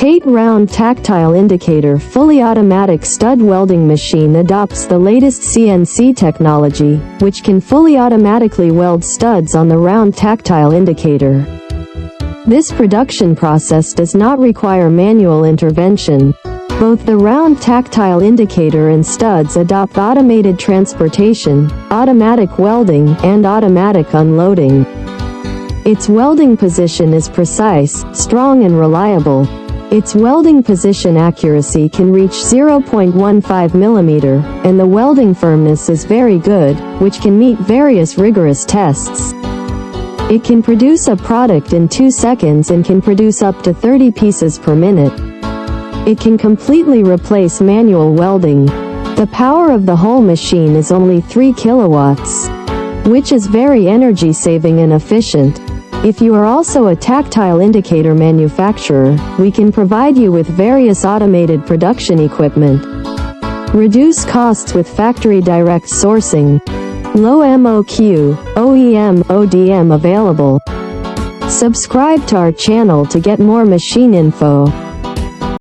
TATE Round Tactile Indicator fully automatic stud welding machine adopts the latest CNC technology, which can fully automatically weld studs on the round tactile indicator. This production process does not require manual intervention. Both the round tactile indicator and studs adopt automated transportation, automatic welding, and automatic unloading. Its welding position is precise, strong and reliable. Its welding position accuracy can reach 0.15 mm, and the welding firmness is very good, which can meet various rigorous tests. It can produce a product in 2 seconds and can produce up to 30 pieces per minute. It can completely replace manual welding. The power of the whole machine is only 3 kilowatts, which is very energy saving and efficient. If you are also a tactile indicator manufacturer, we can provide you with various automated production equipment. Reduce costs with factory direct sourcing. Low MOQ, OEM, ODM available. Subscribe to our channel to get more machine info.